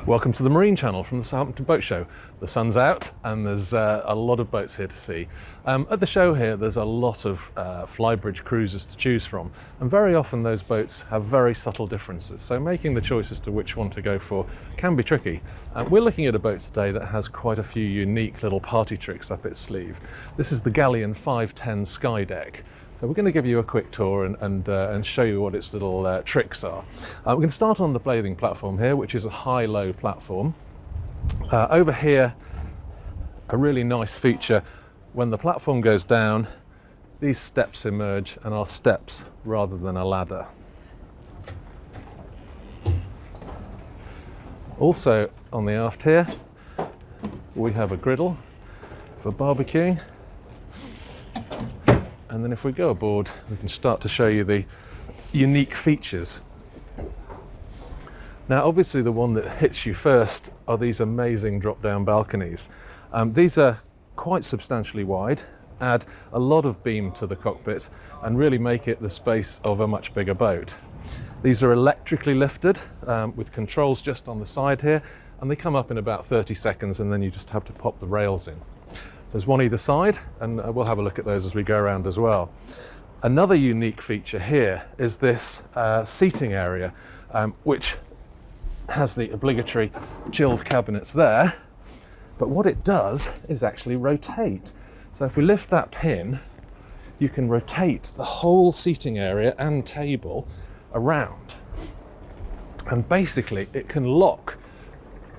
Welcome to the Marine Channel from the Southampton Boat Show. The sun's out and there's a lot of boats here to see. At the show here there's a lot of flybridge cruisers to choose from, and very often those boats have very subtle differences, so making the choice as to which one to go for can be tricky. We're looking at a boat today that has quite a few unique little party tricks up its sleeve. This is the Galeon 510 Skydeck. So we're going to give you a quick tour and show you what its little tricks are. We're going to start on the bathing platform here, which is a high-low platform. Over here, a really nice feature, when the platform goes down, these steps emerge and are steps rather than a ladder. Also on the aft here, we have a griddle for barbecuing. And then if we go aboard, we can start to show you the unique features. Now, obviously the one that hits you first are these amazing drop-down balconies. These are quite substantially wide, add a lot of beam to the cockpit and really make it the space of a much bigger boat. These are electrically lifted with controls just on the side here, and they come up in about 30 seconds and then you just have to pop the rails in. There's one either side, and we'll have a look at those as we go around as well. Another unique feature here is this seating area, which has the obligatory chilled cabinets there, but what it does is actually rotate. So if we lift that pin, you can rotate the whole seating area and table around. And basically it can lock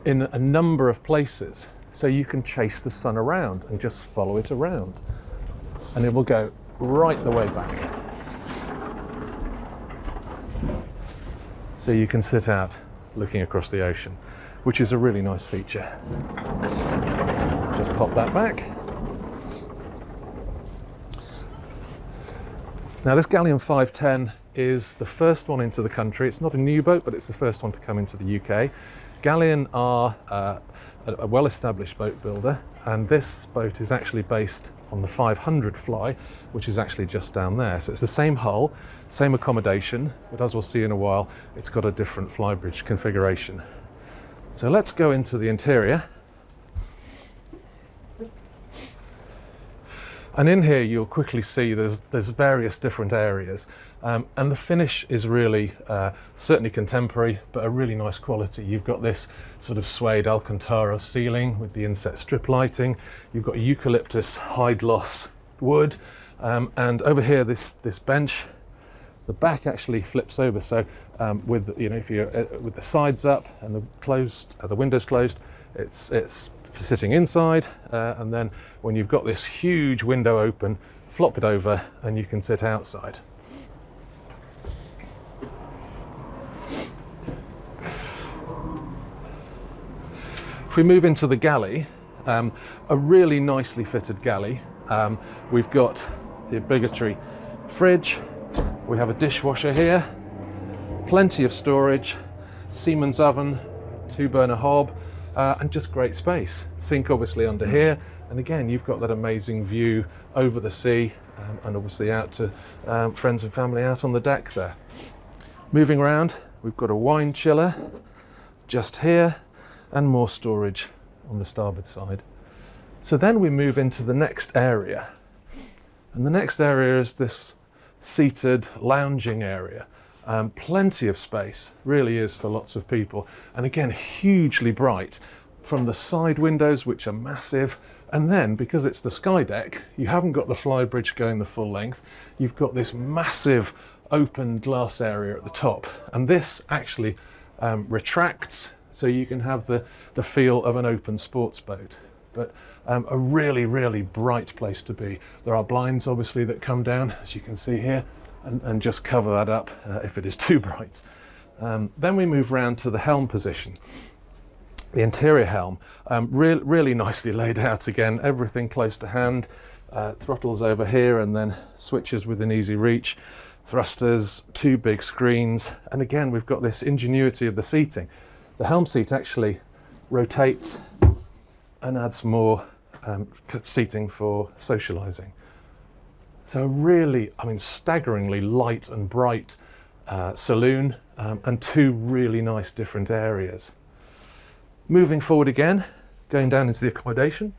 in a number of places. So you can chase the sun around and just follow it around. And it will go right the way back. So you can sit out looking across the ocean, which is a really nice feature. Just pop that back. Now this Galeon 510 is the first one into the country. It's not a new boat, but it's the first one to come into the UK. Galeon are a well-established boat builder, and this boat is actually based on the 500 fly, which is actually just down there. So it's the same hull, same accommodation, but as we'll see in a while, it's got a different flybridge configuration. So let's go into the interior. And in here you'll quickly see there's various different areas, and the finish is really certainly contemporary, but a really nice quality. You've got this sort of suede Alcantara ceiling with the inset strip lighting. You've got eucalyptus high gloss wood, and over here this bench, the back actually flips over. So with if you're with the sides up and the windows closed, it's for sitting inside, and then when you've got this huge window open, flop it over and you can sit outside. If we move into the galley, a really nicely fitted galley. We've got the obligatory fridge, we have a dishwasher here, plenty of storage, Siemens oven, 2-burner hob, and just great space. Sink obviously under here, and again you've got that amazing view over the sea, and obviously out to friends and family out on the deck there. Moving around, we've got a wine chiller just here and more storage on the starboard side. So then we move into the next area, and the next area is this seated lounging area. Plenty of space, really is, for lots of people, and again hugely bright from the side windows, which are massive, and then because it's the Skydeck, you haven't got the flybridge going the full length. You've got this massive open glass area at the top, and this actually retracts, so you can have the feel of an open sports boat. But a really bright place to be. There are blinds obviously that come down, as you can see here, and just cover that up if it is too bright. Then we move round to the helm position. The interior helm, really nicely laid out again, everything close to hand, throttles over here and then switches within easy reach, thrusters, 2 big screens, and again we've got this ingenuity of the seating. The helm seat actually rotates and adds more seating for socialising. So really, staggeringly light and bright saloon, and 2 really nice different areas. Moving forward again, going down into the accommodation.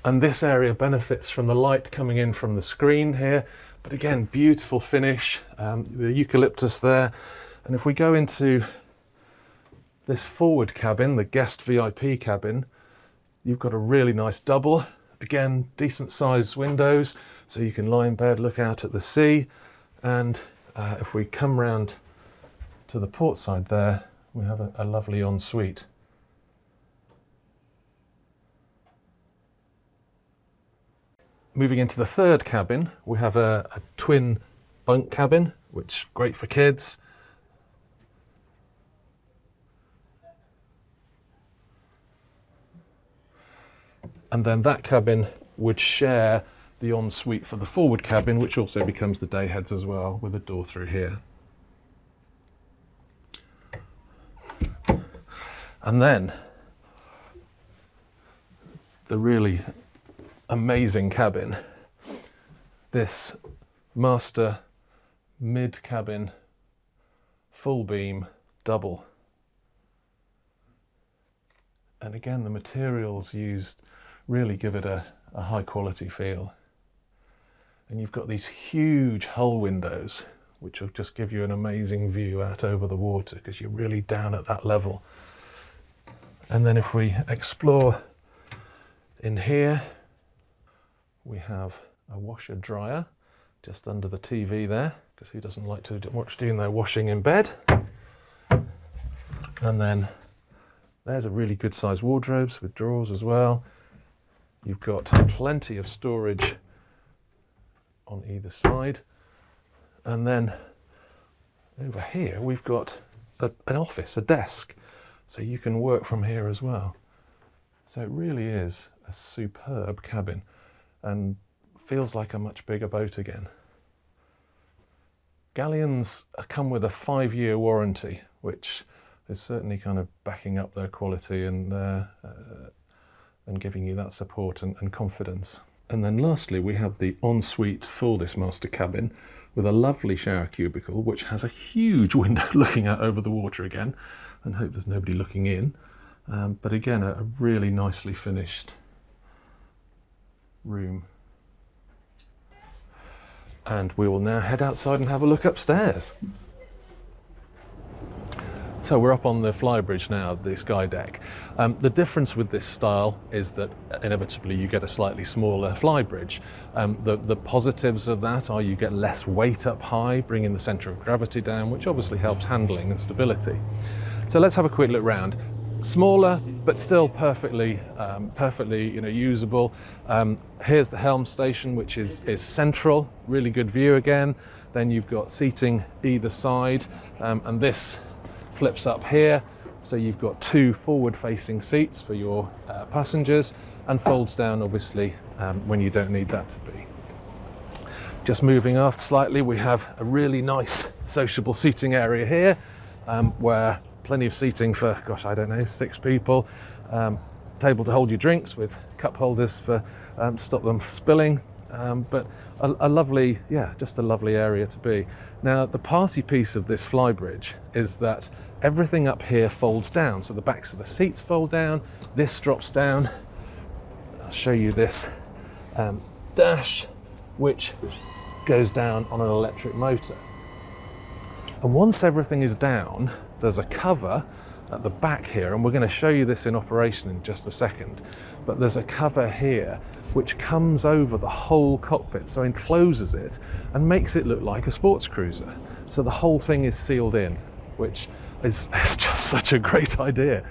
And this area benefits from the light coming in from the screen here. But again, beautiful finish, the eucalyptus there. And if we go into this forward cabin, the guest VIP cabin, you've got a really nice double. Again, decent sized windows, so you can lie in bed, look out at the sea. And if we come round to the port side there, we have a lovely ensuite. Moving into the third cabin, we have a twin bunk cabin, which is great for kids. And then that cabin would share the ensuite for the forward cabin, which also becomes the day heads as well, with a door through here. And then the really amazing cabin, this master mid cabin full beam double. And again, the materials used really give it a high quality feel. And you've got these huge hull windows, which will just give you an amazing view out over the water because you're really down at that level. And then if we explore in here, we have a washer dryer just under the TV there, because who doesn't like to watch doing their washing in bed? And then there's a really good sized wardrobes with drawers as well. You've got plenty of storage on either side. And then over here we've got an office, a desk, so you can work from here as well. So it really is a superb cabin and feels like a much bigger boat again. Galeons come with a 5-year warranty, which is certainly kind of backing up their quality and giving you that support and confidence. And then lastly, we have the ensuite for this master cabin with a lovely shower cubicle, which has a huge window looking out over the water again, and hope there's nobody looking in. But again, a really nicely finished room. And we will now head outside and have a look upstairs. So we're up on the flybridge now, the Skydeck. The difference with this style is that inevitably you get a slightly smaller flybridge. The positives of that are you get less weight up high, bringing the centre of gravity down, which obviously helps handling and stability. So let's have a quick look round. Smaller, but still perfectly usable. Here's the helm station, which is central, really good view again. Then you've got seating either side, and this flips up here, so you've got 2 forward-facing seats for your passengers, and folds down obviously when you don't need that to be. Just moving aft slightly, we have a really nice sociable seating area here, where plenty of seating for, gosh, I don't know, 6 people. Table to hold your drinks with cup holders for to stop them spilling. But a lovely, just a lovely area to be. Now, the party piece of this flybridge is that everything up here folds down. So the backs of the seats fold down, this drops down. I'll show you this dash, which goes down on an electric motor. And once everything is down, there's a cover at the back here, and we're going to show you this in operation in just a second. But there's a cover here which comes over the whole cockpit, so encloses it and makes it look like a sports cruiser. So the whole thing is sealed in, which is just such a great idea.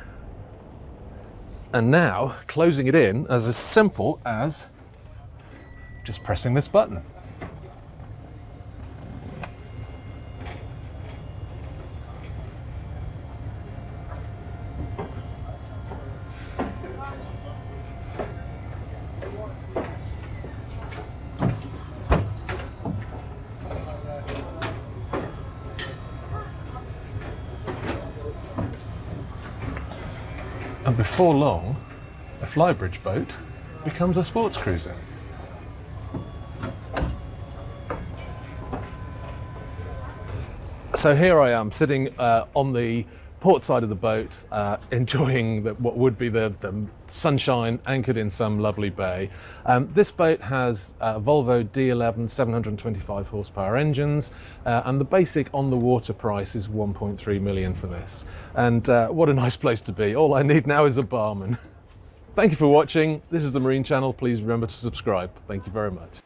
And now closing it in is as simple as just pressing this button. And before long, a flybridge boat becomes a sports cruiser. So here I am sitting on the port side of the boat, enjoying what would be the sunshine, anchored in some lovely bay. This boat has Volvo D11 725 horsepower engines, and the basic on the water price is 1.3 million for this. And what a nice place to be. All I need now is a barman. Thank you for watching. This is the Marine Channel. Please remember to subscribe. Thank you very much.